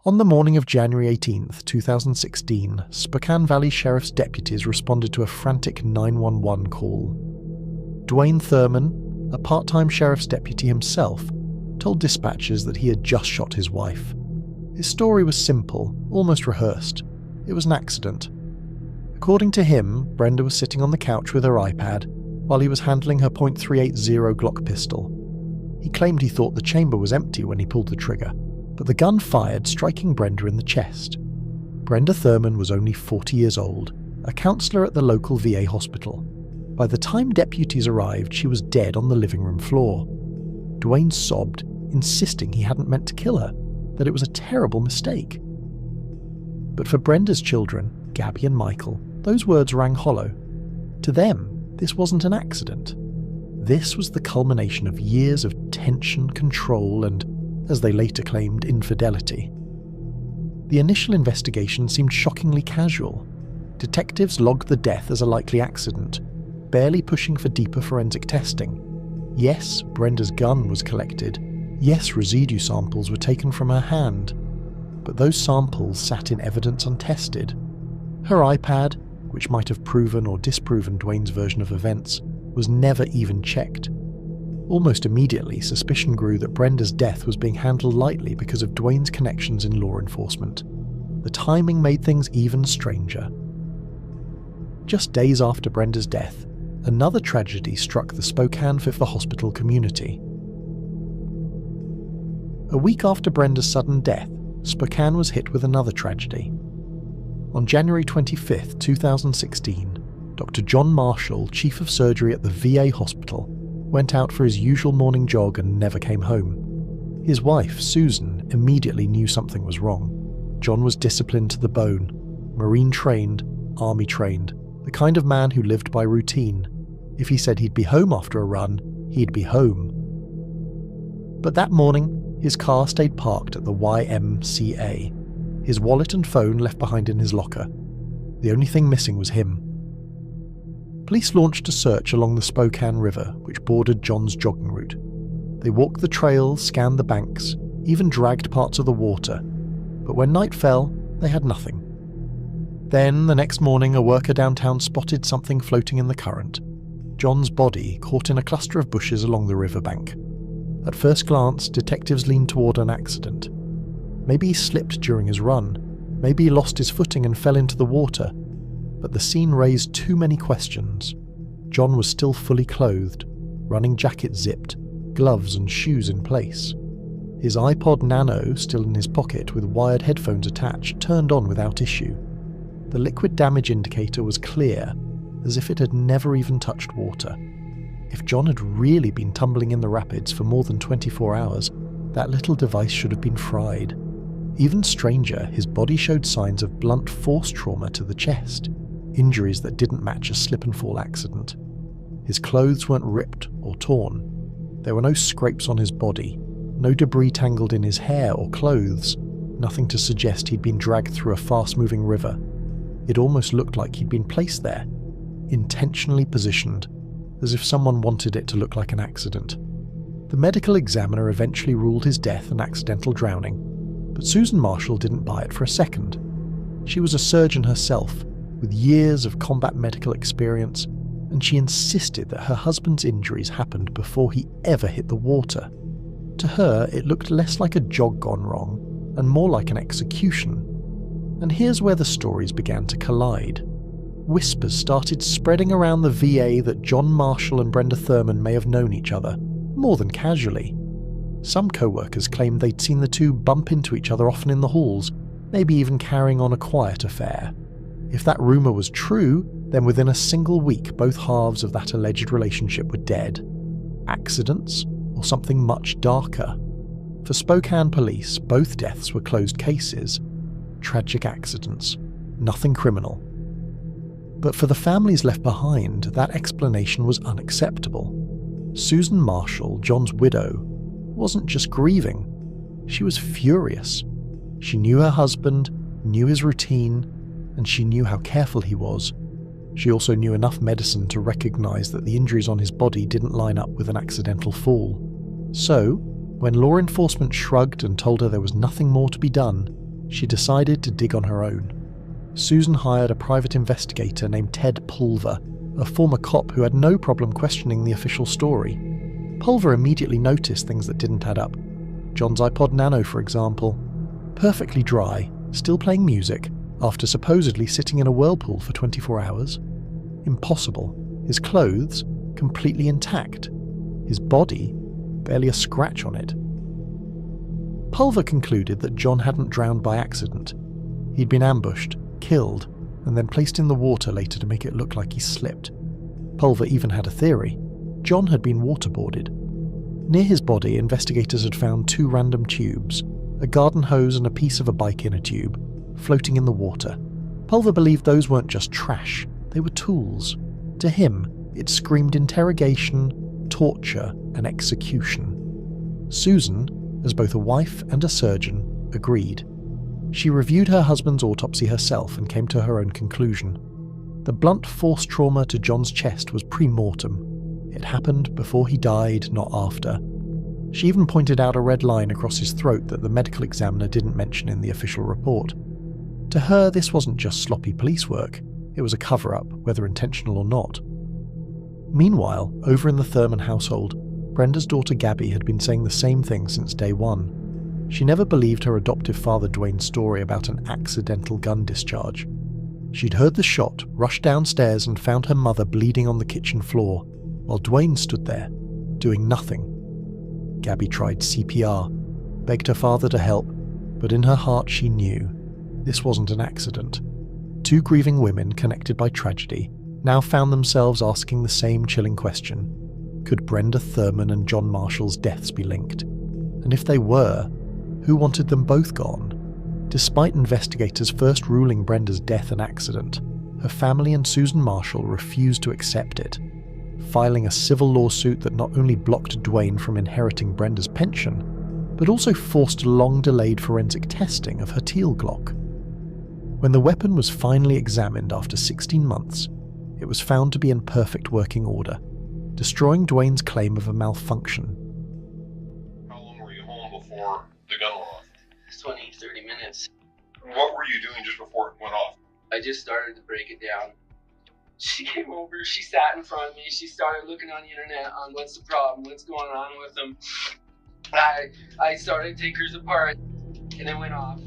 On the morning of January 18th, 2016, Spokane Valley Sheriff's deputies responded to a frantic 911 call. Dwayne Thurman, a part-time sheriff's deputy himself, told dispatchers that he had just shot his wife. His story was simple, almost rehearsed. It was an accident. According to him, Brenda was sitting on the couch with her iPad while he was handling her .380 Glock pistol. He claimed he thought the chamber was empty when he pulled the trigger, but the gun fired, striking Brenda in the chest. Brenda Thurman was only 40 years old, a counsellor at the local VA hospital. By the time deputies arrived, she was dead on the living room floor. Dwayne sobbed, insisting he hadn't meant to kill her, that it was a terrible mistake. But for Brenda's children, Gabby and Michael, those words rang hollow. To them, this wasn't an accident. This was the culmination of years of tension, control, and, as they later claimed, infidelity. The initial investigation seemed shockingly casual. Detectives logged the death as a likely accident, barely pushing for deeper forensic testing. Yes, Brenda's gun was collected. Yes, residue samples were taken from her hand. But those samples sat in evidence untested. Her iPad, which might have proven or disproven Dwayne's version of events, was never even checked. Almost immediately, suspicion grew that Brenda's death was being handled lightly because of Dwayne's connections in law enforcement. The timing made things even stranger. Just days after Brenda's death, another tragedy struck the Spokane Fifth Hospital community. A week after Brenda's sudden death, Spokane was hit with another tragedy. On January 25, 2016, Dr. John Marshall, Chief of Surgery at the VA hospital, went out for his usual morning jog and never came home. His wife, Susan, immediately knew something was wrong. John was disciplined to the bone, Marine-trained, Army-trained, the kind of man who lived by routine. If he said he'd be home after a run, he'd be home. But that morning, his car stayed parked at the YMCA, his wallet and phone left behind in his locker. The only thing missing was him. Police launched a search along the Spokane River, which bordered John's jogging route. They walked the trails, scanned the banks, even dragged parts of the water. But when night fell, they had nothing. Then, the next morning, a worker downtown spotted something floating in the current. John's body caught in a cluster of bushes along the riverbank. At first glance, detectives leaned toward an accident. Maybe he slipped during his run. Maybe he lost his footing and fell into the water. But the scene raised too many questions. John was still fully clothed, running jacket zipped, gloves and shoes in place. His iPod Nano, still in his pocket with wired headphones attached, turned on without issue. The liquid damage indicator was clear, as if it had never even touched water. If John had really been tumbling in the rapids for more than 24 hours, that little device should have been fried. Even stranger, his body showed signs of blunt force trauma to the chest, injuries that didn't match a slip-and-fall accident. His clothes weren't ripped or torn. There were no scrapes on his body, no debris tangled in his hair or clothes, nothing to suggest he'd been dragged through a fast-moving river. It almost looked like he'd been placed there, intentionally positioned, as if someone wanted it to look like an accident. The medical examiner eventually ruled his death an accidental drowning, but Susan Marshall didn't buy it for a second. She was a surgeon herself, with years of combat medical experience, and she insisted that her husband's injuries happened before he ever hit the water. To her, it looked less like a jog gone wrong, and more like an execution. And here's where the stories began to collide. Whispers started spreading around the VA that John Marshall and Brenda Thurman may have known each other, more than casually. Some co-workers claimed they'd seen the two bump into each other often in the halls, maybe even carrying on a quiet affair. If that rumour was true, then within a single week both halves of that alleged relationship were dead. Accidents, or something much darker? For Spokane police, both deaths were closed cases. Tragic accidents, nothing criminal. But for the families left behind, that explanation was unacceptable. Susan Marshall, John's widow, wasn't just grieving. She was furious. She knew her husband, knew his routine, and she knew how careful he was. She also knew enough medicine to recognize that the injuries on his body didn't line up with an accidental fall. So, when law enforcement shrugged and told her there was nothing more to be done, she decided to dig on her own. Susan hired a private investigator named Ted Pulver, a former cop who had no problem questioning the official story. Pulver immediately noticed things that didn't add up. John's iPod Nano, for example. Perfectly dry, still playing music, after supposedly sitting in a whirlpool for 24 hours. Impossible. His clothes, completely intact. His body, barely a scratch on it. Pulver concluded that John hadn't drowned by accident. He'd been ambushed, killed, and then placed in the water later to make it look like he slipped. Pulver even had a theory. John had been waterboarded. Near his body, investigators had found 2 random tubes, a garden hose and a piece of a bike inner tube, floating in the water. Pulver believed those weren't just trash, they were tools. To him, it screamed interrogation, torture, and execution. Susan, as both a wife and a surgeon, agreed. She reviewed her husband's autopsy herself and came to her own conclusion. The blunt force trauma to John's chest was pre-mortem. It happened before he died, not after. She even pointed out a red line across his throat that the medical examiner didn't mention in the official report. To her, this wasn't just sloppy police work. It was a cover-up, whether intentional or not. Meanwhile, over in the Thurman household, Brenda's daughter Gabby had been saying the same thing since day one. She never believed her adoptive father Dwayne's story about an accidental gun discharge. She'd heard the shot, rushed downstairs and found her mother bleeding on the kitchen floor, while Dwayne stood there, doing nothing. Gabby tried CPR, begged her father to help, but in her heart she knew this wasn't an accident. 2 grieving women connected by tragedy now found themselves asking the same chilling question. Could Brenda Thurman and John Marshall's deaths be linked? And if they were, who wanted them both gone? Despite investigators first ruling Brenda's death an accident, her family and Susan Marshall refused to accept it, filing a civil lawsuit that not only blocked Dwayne from inheriting Brenda's pension, but also forced long-delayed forensic testing of her teal Glock. When the weapon was finally examined after 16 months, it was found to be in perfect working order, destroying Dwayne's claim of a malfunction. How long were you home before the gun went off? 20, 30 minutes. What were you doing just before it went off? I just started to break it down. She came over, she sat in front of me, she started looking on the internet on what's the problem, what's going on with them. I started to take hers apart, and it went off.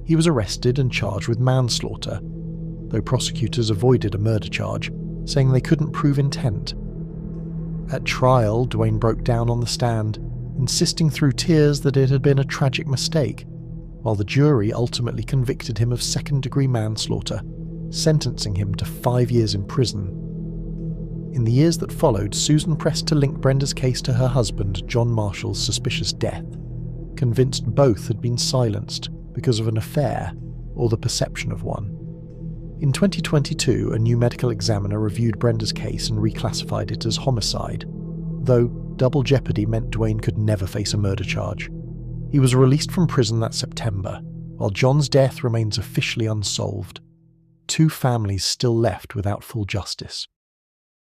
He was arrested and charged with manslaughter, though prosecutors avoided a murder charge, saying they couldn't prove intent. At trial, Dwayne broke down on the stand, insisting through tears that it had been a tragic mistake, while the jury ultimately convicted him of second-degree manslaughter, sentencing him to 5 years in prison. In the years that followed, Susan pressed to link Brenda's case to her husband, John Marshall's suspicious death, convinced both had been silenced because of an affair or the perception of one. In 2022, a new medical examiner reviewed Brenda's case and reclassified it as homicide, though double jeopardy meant Dwayne could never face a murder charge. He was released from prison that September, while John's death remains officially unsolved. 2 families still left without full justice.